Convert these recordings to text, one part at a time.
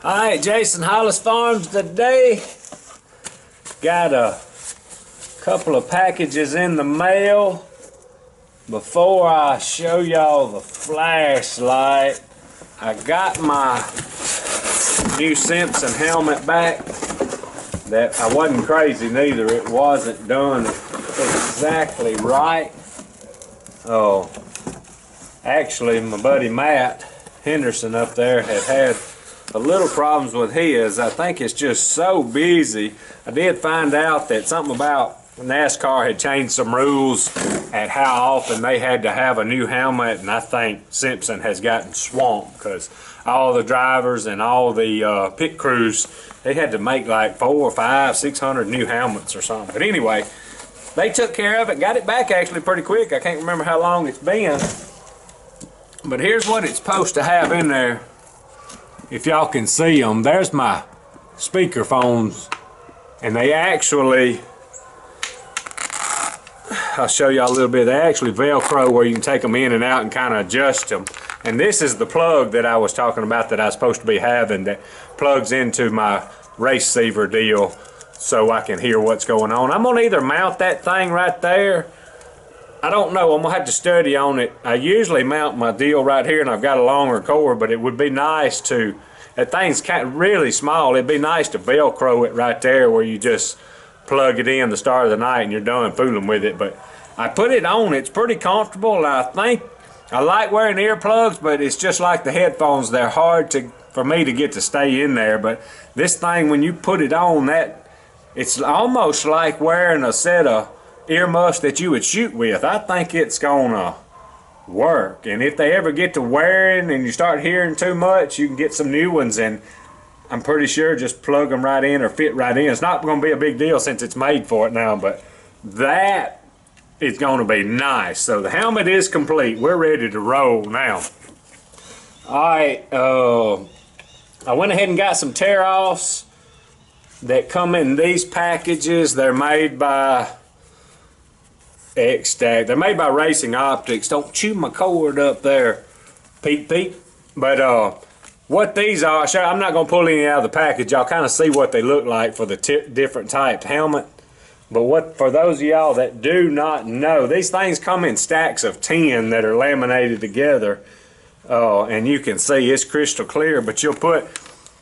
Alright, Jason, Hollis Farms today. Got a couple of packages in the mail. Before I show y'all the flashlight, I got my new Simpson helmet back. That I wasn't crazy neither. It wasn't done exactly right. Oh, actually my buddy Matt Henderson up there had a little problems with his. I think it's just so busy. I did find out that something about NASCAR had changed some rules at how often they had to have a new helmet, and I think Simpson has gotten swamped because all the drivers and all the pit crews, they had to make like 400, 500, 600 new helmets or something. But anyway, they took care of it, got it back actually pretty quick. I can't remember how long it's been, but here's what it's supposed to have in there. If y'all can see them, there's my speaker phones, and they actually, I'll show y'all a little bit, they actually Velcro where you can take them in and out and kind of adjust them. And this is the plug that I was talking about that I was supposed to be having that plugs into my receiver deal so I can hear what's going on. I'm gonna either mount that thing right there, I don't know, I'm gonna have to study on it. I usually mount my deal right here and I've got a longer cord, but it would be nice to, that thing's kind of really small, it'd be nice to Velcro it right there where you just plug it in the start of the night and you're done fooling with it. But I put it on, it's pretty comfortable. I think I like wearing earplugs, but it's just like the headphones, they're hard for me to get to stay in there. But this thing, when you put it on, it's almost like wearing a set of earmuffs that you would shoot with. I think it's gonna work, and if they ever get to wearing and you start hearing too much, you can get some new ones, and I'm pretty sure just plug them right in or fit right in. It's not gonna be a big deal since it's made for it now, but that is gonna be nice. So the helmet is complete. We're ready to roll now. Alright, I went ahead and got some tear-offs that come in these packages. They're made by They're made by Racing Optics. Don't chew my cord up there, Pete. But what these are, I'm not going to pull any out of the package. Y'all kind of see what they look like for the different types helmet. But for those of y'all that do not know, these things come in stacks of 10 that are laminated together. And you can see it's crystal clear, but you'll put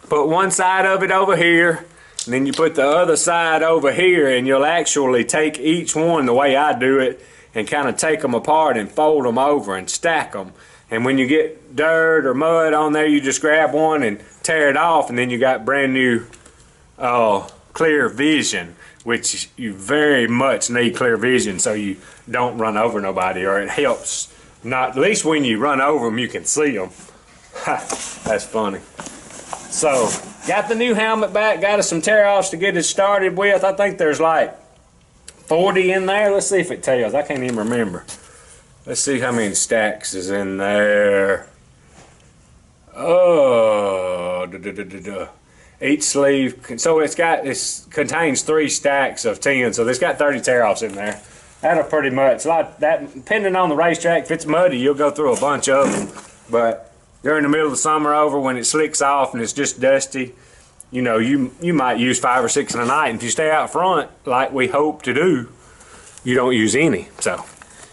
one side of it over here, and then you put the other side over here, and you'll actually take each one the way I do it and kind of take them apart and fold them over and stack them. And when you get dirt or mud on there, you just grab one and tear it off, and then you got brand new clear vision, which you very much need clear vision so you don't run over nobody, or it helps. Not, at least when you run over them, you can see them. That's funny. So, got the new helmet back, got us some tear-offs to get it started with. I think there's like 40 in there. Let's see if it tells. I can't even remember. Let's see how many stacks is in there. Oh, each sleeve. So it contains 3 stacks of 10. So it's got 30 tear-offs in there. That'll pretty much, like that, depending on the racetrack, if it's muddy, you'll go through a bunch of them. But during the middle of the summer over, when it slicks off and it's just dusty, you know, you might use 5 or 6 in a night. And if you stay out front, like we hope to do, you don't use any. So,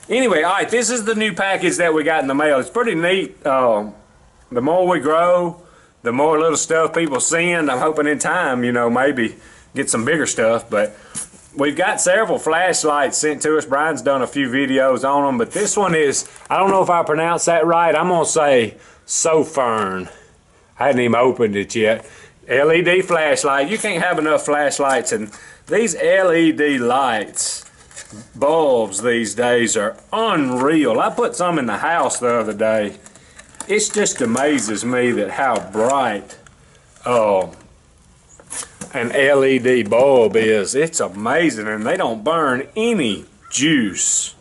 anyway, all right, this is the new package that we got in the mail. It's pretty neat. The more we grow, the more little stuff people send. I'm hoping in time, you know, maybe get some bigger stuff. But we've got several flashlights sent to us. Brian's done a few videos on them, but this one is, I don't know if I pronounced that right. I'm going to say Sofirn. I hadn't even opened it yet. LED flashlight. You can't have enough flashlights, and these LED lights, bulbs these days are unreal. I put some in the house the other day. It just amazes me that how bright an LED bulb is. It's amazing, and they don't burn any juice.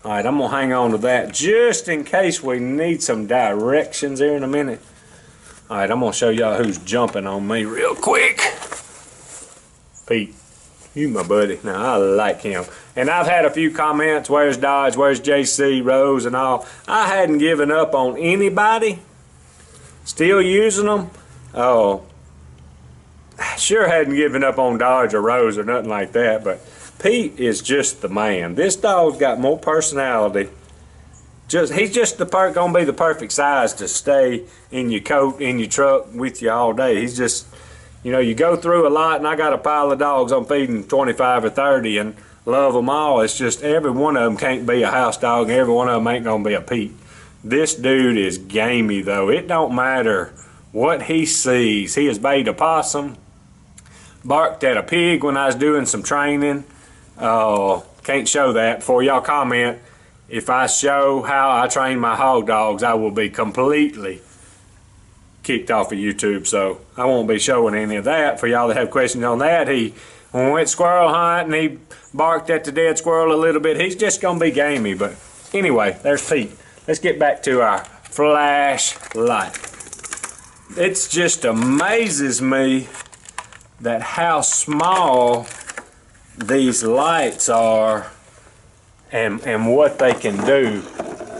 Alright, I'm going to hang on to that just in case we need some directions here in a minute. Alright, I'm going to show y'all who's jumping on me real quick. Pete, you my buddy. Now, I like him. And I've had a few comments, where's Dodge, where's JC, Rose, and all. I hadn't given up on anybody. Still using them. Oh, sure hadn't given up on Dodge or Rose or nothing like that, but Pete is just the man. This dog's got more personality. He's just gonna be the perfect size to stay in your coat, in your truck with you all day. He's just, you know, you go through a lot, and I got a pile of dogs I'm feeding 25 or 30 and love them all. It's just every one of them can't be a house dog, and every one of them ain't gonna be a Pete. This dude is gamey though. It don't matter what he sees. He has bayed a possum, barked at a pig when I was doing some training. Can't show that. Before y'all comment, if I show how I train my hog dogs, I will be completely kicked off of YouTube, so I won't be showing any of that. For y'all that have questions on that, when we went squirrel hunting, he barked at the dead squirrel a little bit. He's just gonna be gamey. But anyway, there's Pete. Let's get back to our flashlight. It just amazes me that how small these lights are and what they can do.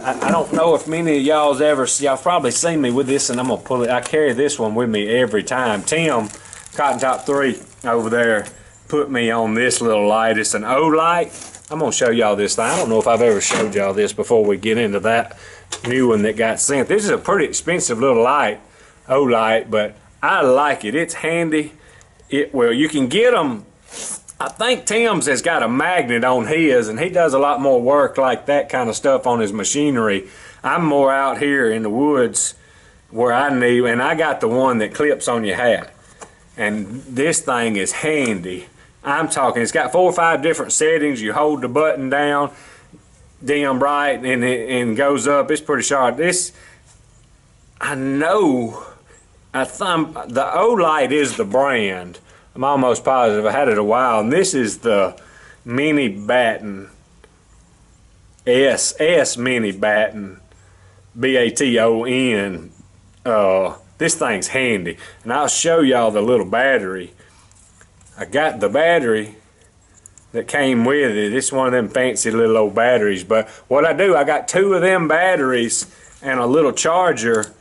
I don't know if many of y'all probably seen me with this, and I'm gonna pull it. I carry this one with me every time. Tim, Cotton Top 3 over there, put me on this little light. It's an O light. I'm gonna show y'all this thing. I don't know if I've ever showed y'all this before we get into that new one that got sent. This is a pretty expensive little light, O light, but I like it. It's handy. Well, you can get them. I think Tim's has got a magnet on his, and he does a lot more work like that kind of stuff on his machinery. I'm more out here in the woods where I need, and I got the one that clips on your hat. And this thing is handy. I'm talking, it's got 4 or 5 different settings. You hold the button down, dim bright, and it goes up. It's pretty sharp. This, I know, the O-Light is the brand. I'm almost positive. I had it a while, and this is the Mini Batten S Mini Batten, B-A-T-O-N. This thing's handy, and I'll show y'all the little battery. I got the battery that came with it. It's one of them fancy little old batteries, but what I do, I got 2 of them batteries and a little charger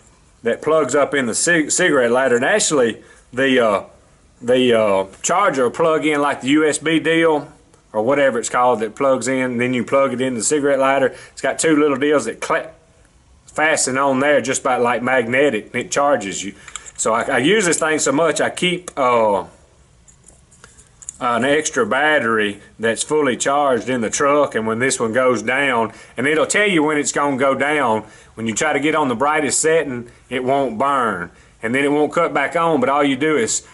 that plugs up in the cigarette lighter. And actually, the charger will plug in like the USB deal or whatever it's called that plugs in, and then you plug it in the cigarette lighter. It's got 2 little deals that fasten on there just about like magnetic, and it charges you. So I use this thing so much, I keep an extra battery that's fully charged in the truck, and when this one goes down, and it'll tell you when it's going to go down. When you try to get on the brightest setting, it won't burn, and then it won't cut back on, but all you do is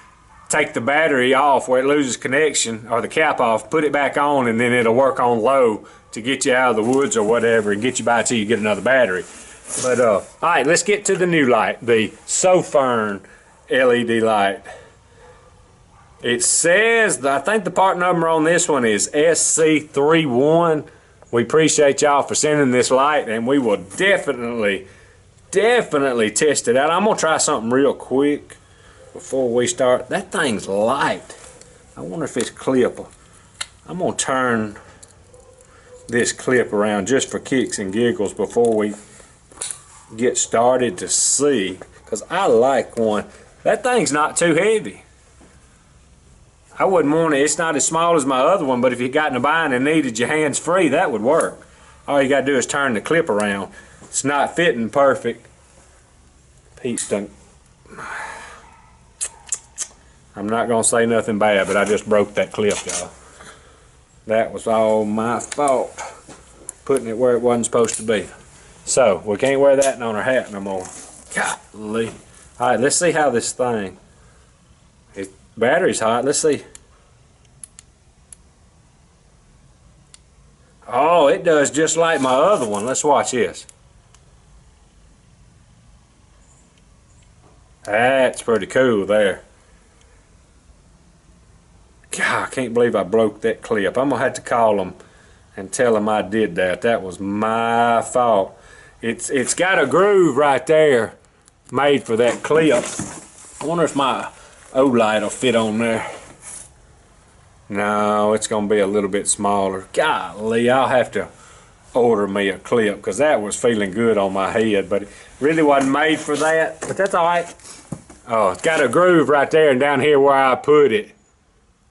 take the battery off where it loses connection, or the cap off, put it back on, and then it'll work on low to get you out of the woods or whatever and get you by till you get another battery. But all right, let's get to the new light, the Sofirn LED light. It says, I think the part number on this one is SC31. We appreciate y'all for sending this light, and we will definitely test it out. I'm gonna try something real quick before we start. That thing's light. I wonder if it's clip. I'm gonna turn this clip around just for kicks and giggles before we get started to see, because I like one. That thing's not too heavy. I wouldn't want it. It's not as small as my other one, but if you got in a bind and needed your hands free, that would work. All you got to do is turn the clip around. It's not fitting perfect. Pete's done. I'm not going to say nothing bad, but I just broke that clip, y'all. That was all my fault, putting it where it wasn't supposed to be. So, we can't wear that on our hat no more. Golly. All right, let's see how this thing... Battery's hot. Let's see. Oh, it does just like my other one. Let's watch this. That's pretty cool there. God, I can't believe I broke that clip. I'm going to have to call them and tell them I did that. That was my fault. It's got a groove right there made for that clip. I wonder if my O-Light will fit on there. No, it's gonna be a little bit smaller. Golly, I'll have to order me a clip, because that was feeling good on my head, but it really wasn't made for that, but that's all right. Oh, it's got a groove right there, and down here where I put it,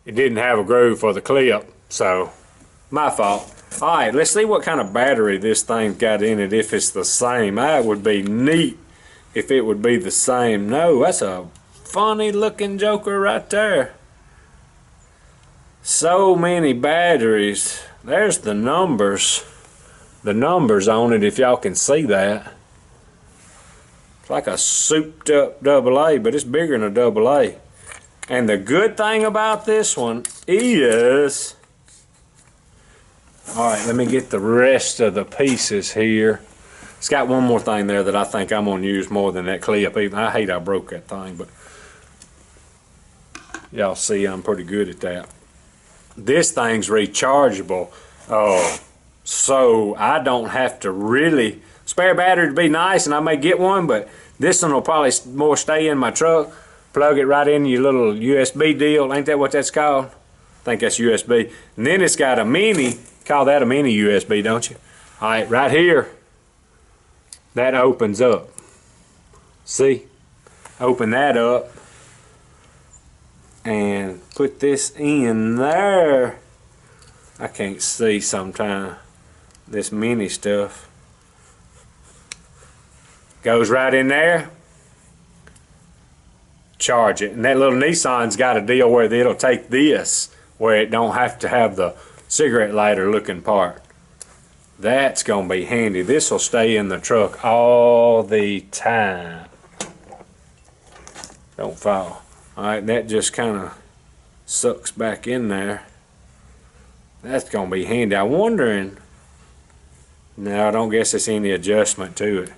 it didn't have a groove for the clip, so my fault. All right, let's see what kind of battery this thing's got in it, if it's the same. That would be neat if it would be the same. No, that's a funny looking joker right there. So many batteries. There's the numbers on it, if y'all can see that. It's like a souped up AA, but it's bigger than a AA. And the good thing about this one is, all right, let me get the rest of the pieces here. It's got one more thing there that I think I'm gonna use more than that clip. Even I hate I broke that thing, but y'all see I'm pretty good at that. This thing's rechargeable, so I don't have to really, spare battery would be nice and I may get one, but this one will probably more stay in my truck. Plug it right in your little USB deal, ain't that what that's called? I think that's USB. And then it's got a mini, call that a mini USB, don't you? All right, right here, that opens up. See? Open that up and put this in there. I can't see sometimes, this mini stuff. Goes right in there. Charge it. And that little Nissan's got a deal where it'll take this, where it don't have to have the cigarette lighter looking part. That's gonna be handy. This will stay in the truck all the time. Don't fall. Alright, that just kind of sucks back in there. That's gonna be handy. I'm wondering, no, I don't guess there's any adjustment to it.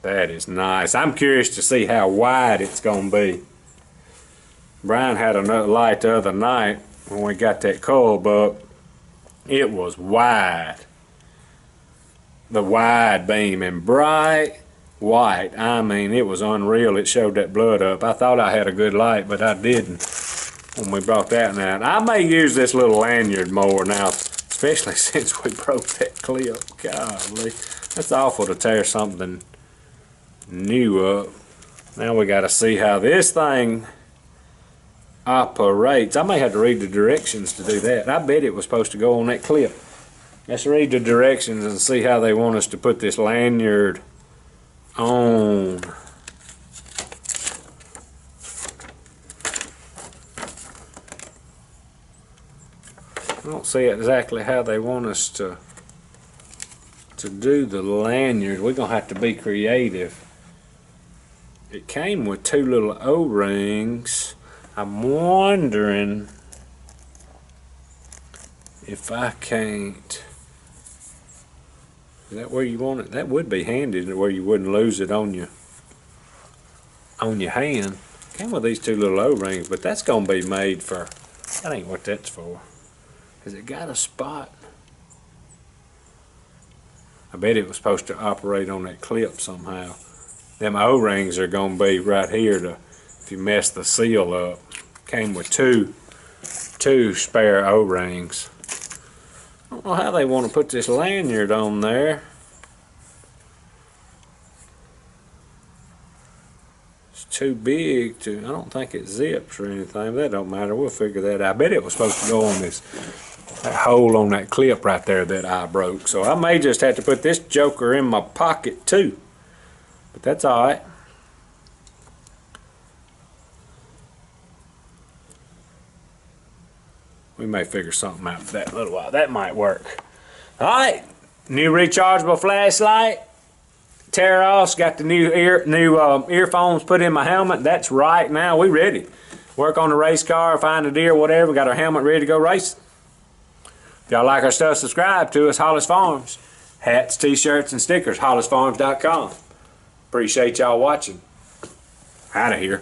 That is nice. I'm curious to see how wide it's gonna be. Brian had another light the other night when we got that coil up. It was wide. The wide beam, and bright white. I mean, it was unreal. It showed that blood up. I thought I had a good light, but I didn't when we brought that one out. I may use this little lanyard more now, especially since we broke that clip. Golly, that's awful to tear something new up. Now we got to see how this thing operates. I may have to read the directions to do that. I bet it was supposed to go on that clip. Let's read the directions and see how they want us to put this lanyard on. I don't see exactly how they want us to do the lanyard. We're gonna have to be creative. It came with two little O-rings. I'm wondering if I can't. Is that where you want it? That would be handy where you wouldn't lose it on your hand. Came with these two little O-rings, but that's gonna be made for, that ain't what that's for. Has it got a spot? I bet it was supposed to operate on that clip somehow. Them O-rings are gonna be right here to, if you mess the seal up. Came with two spare O-rings. I don't know how they want to put this lanyard on there. It's too big to, I don't think it zips or anything. That don't matter, we'll figure that out. I bet it was supposed to go on this, that hole on that clip right there that I broke. So I may just have to put this joker in my pocket too. But that's alright. We may figure something out for that little while. That might work. Alright, new rechargeable flashlight. Tear off's got the new earphones put in my helmet. That's right. Now we ready. Work on the race car, find a deer, whatever. Got our helmet ready to go racing. If y'all like our stuff, subscribe to us. Hollis Farms. Hats, t-shirts, and stickers. HollisFarms.com. Appreciate y'all watching. Out of here.